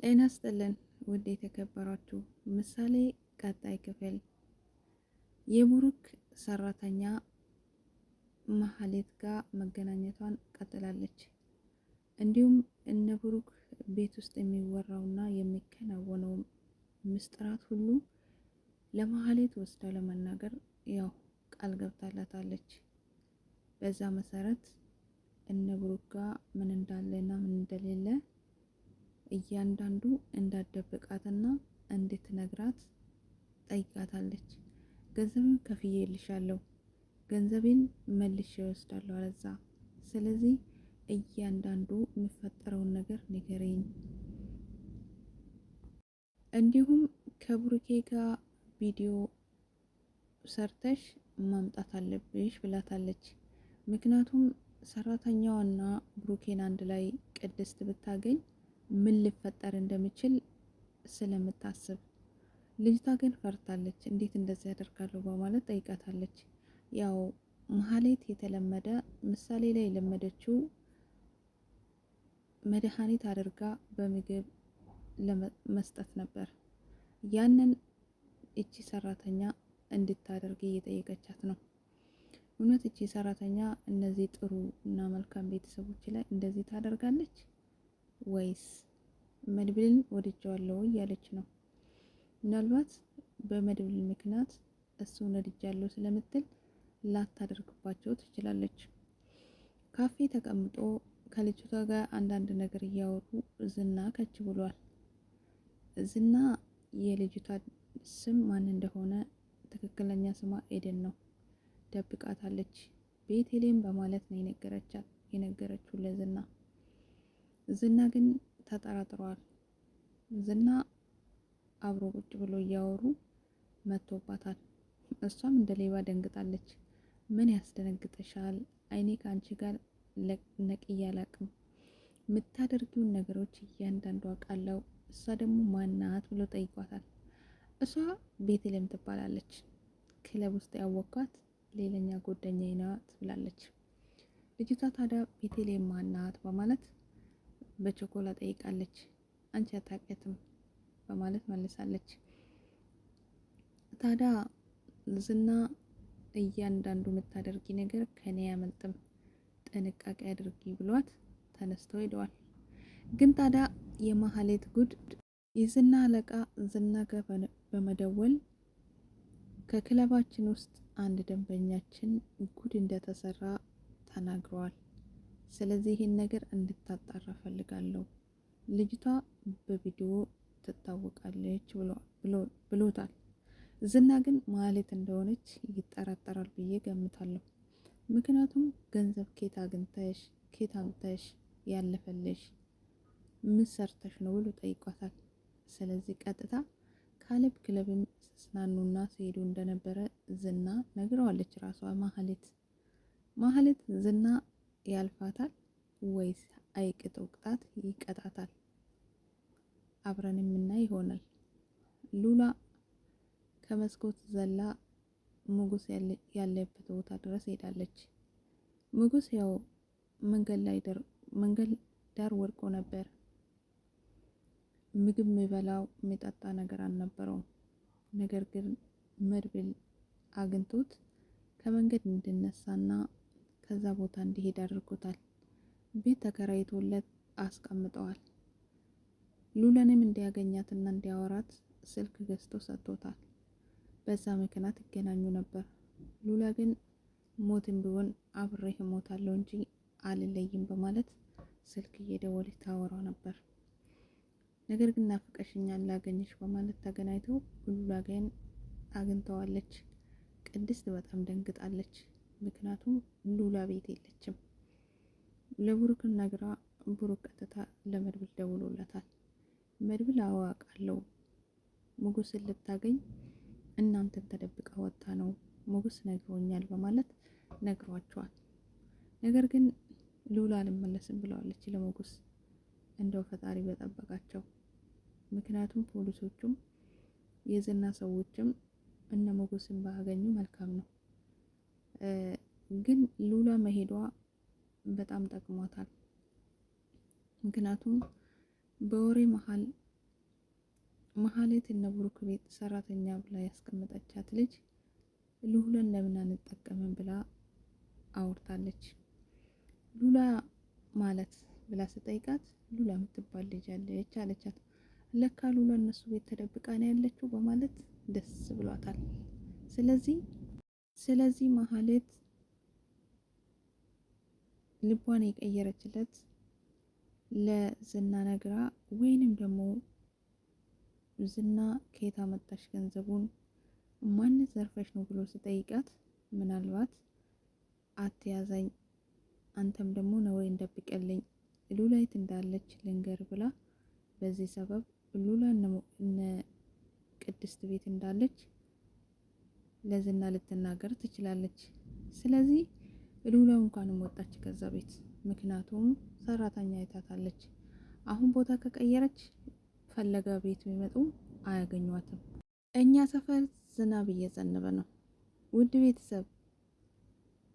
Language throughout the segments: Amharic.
ጤና ይስጥልን ውድ የተከበራችሁ ምሳሌ ቀጣይ ክፍል። የብሩክ ሰራተኛ መሀሌት ጋር መገናኘቷን ቀጥላለች። እንዲሁም እነ ብሩክ ቤት ውስጥ የሚወራውና የሚከናወነው ምስጢራት ሁሉ ለመሀሌት ወስዳ ለመናገር ያው ቃል ገብታላታለች። በዛ መሰረት እነ ብሩክ ጋር ምን እንዳለና ምን እንደሌለ እያንዳንዱ እንዳደብቃትና እንድትነግራት ጠይቃታለች። ገንዘብን ከፍዬልሻለሁ፣ ገንዘቤን መልሼ እወስዳለሁ አለዛ። ስለዚህ እያንዳንዱ የሚፈጠረውን ነገር ንገረኝ፣ እንዲሁም ከብሩኬ ጋር ቪዲዮ ሰርተሽ ማምጣት አለብሽ ብላታለች። ምክንያቱም ሰራተኛዋና ብሩኬን አንድ ላይ ቅድስት ብታገኝ ምን ሊፈጠር እንደሚችል ስለምታስብ፣ ልጅቷ ግን ፈርታለች። እንዴት እንደዚህ ያደርጋለሁ በማለት ጠይቃታለች። ያው መሀሌት የተለመደ ምሳሌ ላይ የለመደችው መድኃኒት አድርጋ በምግብ ለመስጠት ነበር። ያንን እቺ ሰራተኛ እንድታደርግ እየጠየቀቻት ነው። እውነት እቺ ሰራተኛ እነዚህ ጥሩ እና መልካም ቤተሰቦች ላይ እንደዚህ ታደርጋለች ወይስ መድብልን ወድጀዋለሁ እያለች ነው? ምናልባት በመድብል ምክንያት እሱን ወድጃለሁ ስለምትል ላታደርግባቸው ትችላለች። ካፌ ተቀምጦ ከልጅቷ ጋር አንዳንድ ነገር እያወሩ ዝና ከች ብሏል። ዝና የልጅቷ ስም ማን እንደሆነ ትክክለኛ ስሟ ኤደን ነው፣ ደብቃታለች። ቤቴሌም በማለት ነው የነገረችው ለዝና። ዝና ግን ተጠራጥሯል። ዝና አብሮ ቁጭ ብሎ እያወሩ መጥቶባታል። እሷም እንደ ሌባ ደንግጣለች። ምን ያስደነግጠሻል? አይኔ ከአንቺ ጋር ነቅዬ አላቅም። የምታደርጊውን ነገሮች እያንዳንዱ አውቃለሁ። እሷ ደግሞ ማናት ብሎ ጠይቋታል። እሷ ቤተልሔም ትባላለች። ክለብ ውስጥ ያወኳት ሌላኛ ጓደኛዬ ናት ብላለች። ልጅቷ ታዲያ ቤተልሔም ማናት በማለት በቸኮላ ጠይቃለች። አንቺ አታውቂያትም በማለት መልሳለች። ታዲያ ዝና እያንዳንዱ የምታደርጊ ነገር ከኔ ያመልጥም፣ ጥንቃቄ አድርጊ ብሏት ተነስተው ሄደዋል። ግን ታዲያ የመሀሌት ጉድ፣ የዝና አለቃ ዝና ጋር በመደወል ከክለባችን ውስጥ አንድ ደንበኛችን ጉድ እንደተሰራ ተናግረዋል። ስለዚህ ይህን ነገር እንድታጣራ ፈልጋለሁ፣ ልጅቷ በቪዲዮ ትታወቃለች ብሎታል። ዝና ግን መሀሌት እንደሆነች ይጠራጠራል ብዬ ገምታለሁ። ምክንያቱም ገንዘብ ኬት አግኝተሽ ያለፈልሽ ምን ሰርተሽ ነው ብሎ ጠይቋታል። ስለዚህ ቀጥታ ካሌብ ክለብም ስናኑና ሲሄዱ እንደነበረ ዝና ነግረዋለች ራሷ መሀሌት ዝና ያልፋታል ወይስ አይቅጠው ቅጣት ይቀጣታል? አብረን የምናይ ይሆናል። ሉላ ከመስኮት ዘላ ሙጉስ ያለበት ቦታ ድረስ ሄዳለች። ሙጉስ ያው መንገድ ዳር ወድቆ ነበር። ምግብ የሚበላው የሚጠጣ ነገር አልነበረውም። ነገር ግን መድብል አግኝቶት ከመንገድ እንዲነሳና ከዛ ቦታ እንዲሄድ አድርጎታል። ቤት ተከራይቶለት አስቀምጠዋል። ሉላንም እንዲያገኛትና እንዲያወራት ስልክ ገዝቶ ሰጥቶታል። በዛ ምክንያት ይገናኙ ነበር። ሉላ ግን ሞትም ቢሆን አብሬህ እሞታለሁ እንጂ አልለይም በማለት ስልክ እየደወለች ታወራ ነበር። ነገር ግን ናፍቀሽኛል ላገኝሽ በማለት ተገናኝተው ሉላ ግን አግኝተዋለች። ቅድስት በጣም ደንግጣለች። ምክንያቱም ሉላ ቤት የለችም። ለብሩክን ነግራ ብሩክ ቀጥታ ለመድብል ደውሎለታል። መድብል አዋቃለሁ ሙጉስን ልታገኝ እናንተን ተደብቃ ወጣ ነው ሙጉስ ነግሮኛል በማለት ነግሯቸዋል። ነገር ግን ሉላ አልመለስም ብለዋለች ለሙጉስ። እንደው ፈጣሪ በጠበቃቸው። ምክንያቱም ፖሊሶቹም የዝና ሰዎችም እነ ሙጉስን ባገኙ መልካም ነው። ግን ሉላ መሄዷ በጣም ጠቅሟታል። ምክንያቱም በወሬ መሀል መሀሌት እነ ብሩክ ቤት ሰራተኛ ብላ ያስቀመጠቻት ልጅ ሉላን ለምን አንጠቀምም ብላ አውርታለች። ሉላ ማለት ብላ ስጠይቃት ሉላ የምትባል ልጅ አለች አለቻት። ለካ ሉላ እነሱ ቤት ተደብቃ ነው ያለችው በማለት ደስ ብሏታል። ስለዚህ መሀሌት ልቧን የቀየረችለት ለዝና ነግራ ወይንም ደግሞ ዝና ከየት አመጣሽ ገንዘቡን ማንነት ዘርፈሽ ነው ብሎ ሲጠይቃት ምናልባት አትያዛኝ አንተም ደግሞ ነው ወይ እንደብቀልኝ ሉላ የት እንዳለች ልንገር ብላ በዚህ ሰበብ ሉላ እነ ቅድስት ቤት እንዳለች ለዝና ልትናገር ትችላለች። ስለዚህ ሉላ እንኳንም ወጣች ከዛ ቤት፣ ምክንያቱም ሰራተኛ አይታታለች። አሁን ቦታ ከቀየረች ፈለጋ ቤት ቢመጡ አያገኟትም። እኛ ሰፈር ዝናብ እየዘነበ ነው። ውድ ቤተሰብ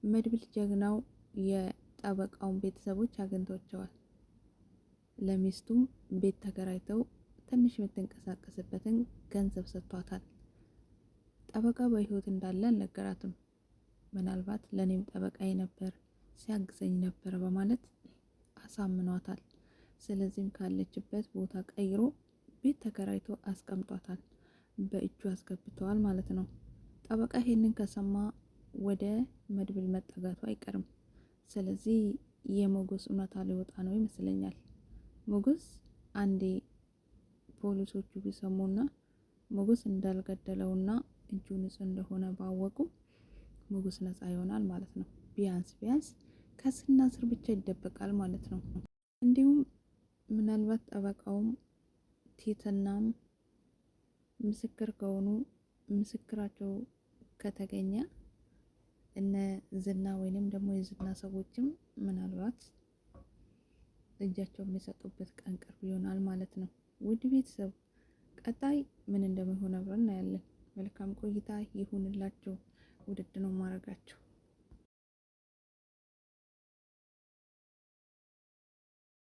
መድብል ጀግናው የጠበቃውን ቤተሰቦች አግኝቷቸዋል። ለሚስቱም ቤት ተከራይተው ትንሽ የምትንቀሳቀስበትን ገንዘብ ሰጥቷታል። ጠበቃ በህይወት እንዳለ አልነገራትም። ምናልባት ለኔም ጠበቃዬ ነበር ሲያግዘኝ ነበር በማለት አሳምኗታል። ስለዚህም ካለችበት ቦታ ቀይሮ ቤት ተከራይቶ አስቀምጧታል። በእጁ አስገብተዋል ማለት ነው። ጠበቃ ይሄንን ከሰማ ወደ መድብል መጠጋቱ አይቀርም። ስለዚህ የሞገስ እውነታ ሊወጣ ነው ይመስለኛል። ሞገስ አንዴ ፖሊሶቹ ቢሰሙና ሞገስ እንዳልገደለውና እጁ ንጹህ እንደሆነ ባወቁ ሞገስ ነፃ ይሆናል ማለት ነው። ቢያንስ ከስና ስር ብቻ ይደበቃል ማለት ነው። እንዲሁም ምናልባት ጠበቃውም ቲትናም ምስክር ከሆኑ ምስክራቸው ከተገኘ እነ ዝና ወይንም ደግሞ የዝና ሰዎችም ምናልባት እጃቸውን የሚሰጡበት ቀን ቅርብ ይሆናል ማለት ነው። ውድ ቤተሰብ ቀጣይ ምን እንደሚሆን አብረን እናያለን። መልካም ቆይታ ይሁንላችሁ። ውድድ ነው ማረጋችሁ።